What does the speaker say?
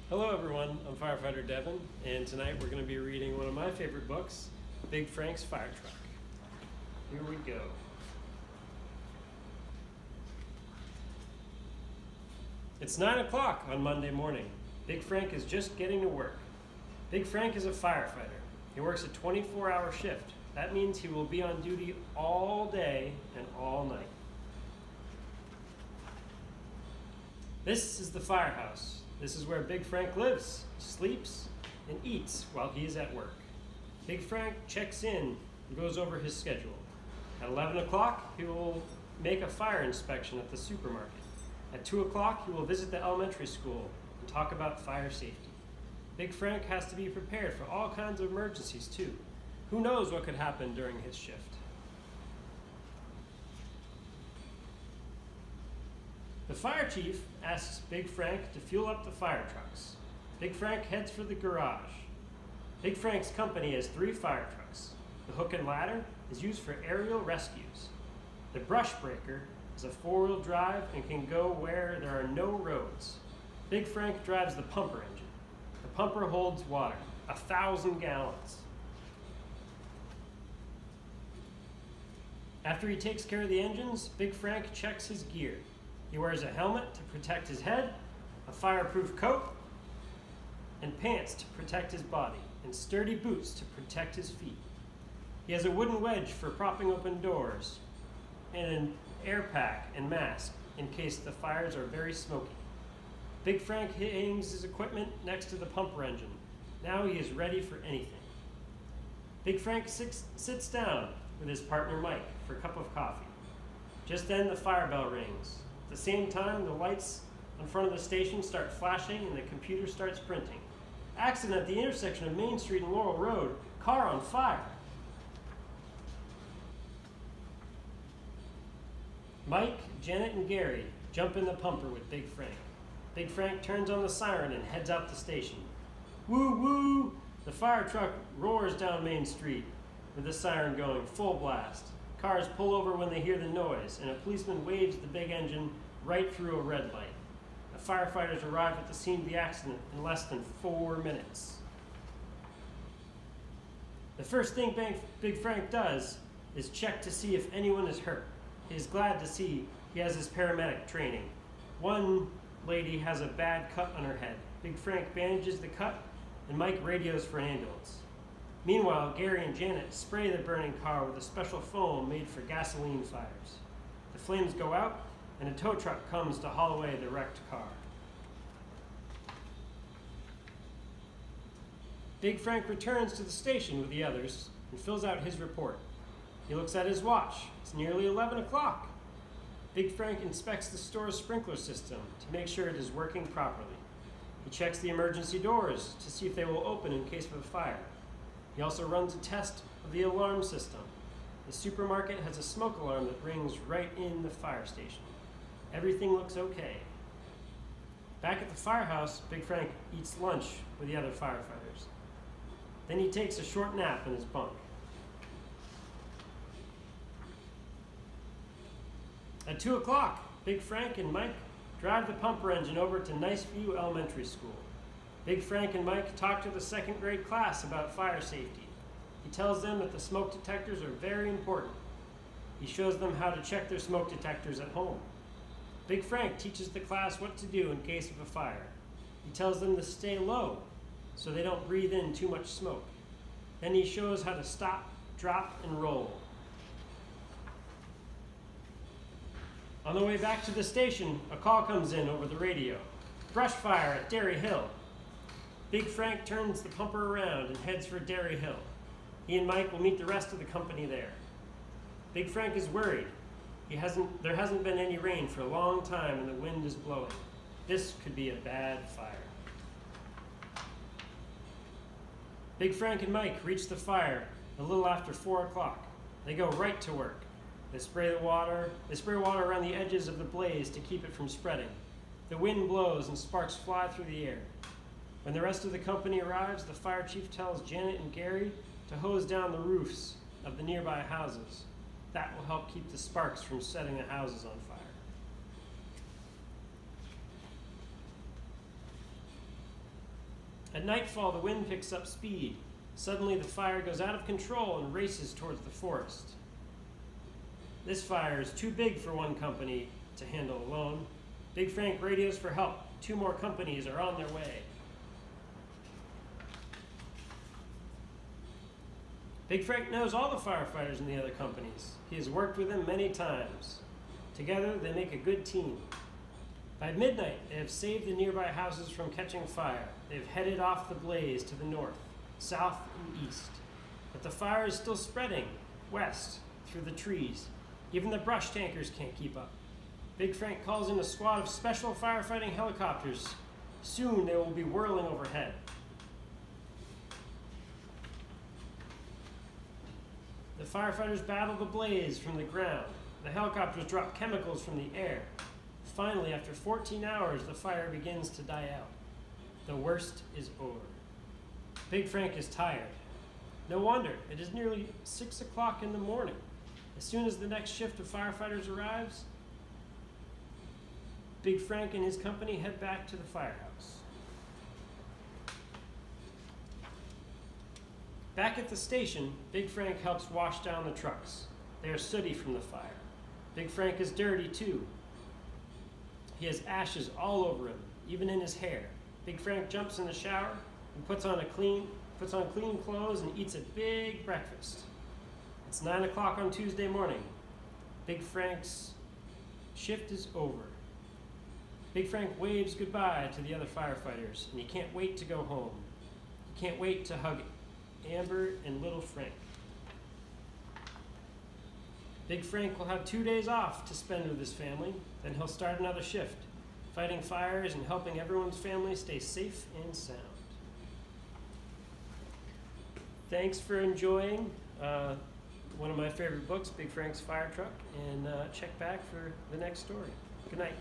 Hello everyone, I'm Firefighter Devon, and tonight we're going to be reading one of my favorite books, Big Frank's Fire Truck. Here we go. It's 9 o'clock on Monday morning. Big Frank is just getting to work. Big Frank is a firefighter. He works a 24-hour shift. That means he will be on duty all day and all night. This is the firehouse. This is where Big Frank lives, sleeps, and eats while he is at work. Big Frank checks in and goes over his schedule. At 11 o'clock, he will make a fire inspection at the supermarket. At 2 o'clock, he will visit the elementary school and talk about fire safety. Big Frank has to be prepared for all kinds of emergencies too. Who knows what could happen during his shift? The fire chief asks Big Frank to fuel up the fire trucks. Big Frank heads for the garage. Big Frank's company has 3 fire trucks. The hook and ladder is used for aerial rescues. The brush breaker is a 4-wheel drive and can go where there are no roads. Big Frank drives the pumper engine. The pumper holds water, 1,000 gallons. After he takes care of the engines, Big Frank checks his gear. He wears a helmet to protect his head, a fireproof coat, and pants to protect his body, and sturdy boots to protect his feet. He has a wooden wedge for propping open doors, and an air pack and mask in case the fires are very smoky. Big Frank hangs his equipment next to the pumper engine. Now he is ready for anything. Big Frank sits down with his partner Mike for a cup of coffee. Just then the fire bell rings. At the same time, the lights in front of the station start flashing and the computer starts printing. Accident at the intersection of Main Street and Laurel Road. Car on fire. Mike, Janet, and Gary jump in the pumper with Big Frank. Big Frank turns on the siren and heads out the station. Woo woo! The fire truck roars down Main Street with the siren going full blast. Cars pull over when they hear the noise, and a policeman waves the big engine right through a red light. The firefighters arrive at the scene of the accident in less than 4 minutes. The first thing Big Frank does is check to see if anyone is hurt. He is glad to see he has his paramedic training. One lady has a bad cut on her head. Big Frank bandages the cut, and Mike radios for an ambulance. Meanwhile, Gary and Janet spray the burning car with a special foam made for gasoline fires. The flames go out, and a tow truck comes to haul away the wrecked car. Big Frank returns to the station with the others and fills out his report. He looks at his watch. It's nearly 11 o'clock. Big Frank inspects the store's sprinkler system to make sure it is working properly. He checks the emergency doors to see if they will open in case of a fire. He also runs a test of the alarm system. The supermarket has a smoke alarm that rings right in the fire station. Everything looks okay. Back at the firehouse, Big Frank eats lunch with the other firefighters. Then he takes a short nap in his bunk. At 2 o'clock, Big Frank and Mike drive the pumper engine over to Niceview Elementary School. Big Frank and Mike talk to the 2nd grade class about fire safety. He tells them that the smoke detectors are very important. He shows them how to check their smoke detectors at home. Big Frank teaches the class what to do in case of a fire. He tells them to stay low so they don't breathe in too much smoke. Then he shows how to stop, drop, and roll. On the way back to the station, a call comes in over the radio. Brush fire at Dairy Hill. Big Frank turns the pumper around and heads for Dairy Hill. He and Mike will meet the rest of the company there. Big Frank is worried. There hasn't been any rain for a long time and the wind is blowing. This could be a bad fire. Big Frank and Mike reach the fire a little after 4 o'clock. They go right to work. They spray water around the edges of the blaze to keep it from spreading. The wind blows and sparks fly through the air. When the rest of the company arrives, the fire chief tells Janet and Gary to hose down the roofs of the nearby houses. That will help keep the sparks from setting the houses on fire. At nightfall, the wind picks up speed. Suddenly, the fire goes out of control and races towards the forest. This fire is too big for one company to handle alone. Big Frank radios for help. 2 more companies are on their way. Big Frank knows all the firefighters in the other companies. He has worked with them many times. Together, they make a good team. By midnight, they have saved the nearby houses from catching fire. They have headed off the blaze to the north, south, and east. But the fire is still spreading west through the trees. Even the brush tankers can't keep up. Big Frank calls in a squad of special firefighting helicopters. Soon they will be whirling overhead. The firefighters battle the blaze from the ground. The helicopters drop chemicals from the air. Finally, after 14 hours, the fire begins to die out. The worst is over. Big Frank is tired. No wonder, it is nearly 6 o'clock in the morning. As soon as the next shift of firefighters arrives, Big Frank and his company head back to the firehouse. Back at the station, Big Frank helps wash down the trucks. They are sooty from the fire. Big Frank is dirty too. He has ashes all over him, even in his hair. Big Frank jumps in the shower and puts on clean clothes and eats a big breakfast. It's 9 o'clock on Tuesday morning. Big Frank's shift is over. Big Frank waves goodbye to the other firefighters, and he can't wait to go home. He can't wait to hug Amber and little Frank. Big Frank will have 2 days off to spend with his family, then he'll start another shift, fighting fires and helping everyone's family stay safe and sound. Thanks for enjoying one of my favorite books, Big Frank's Fire Truck, and check back for the next story. Good night.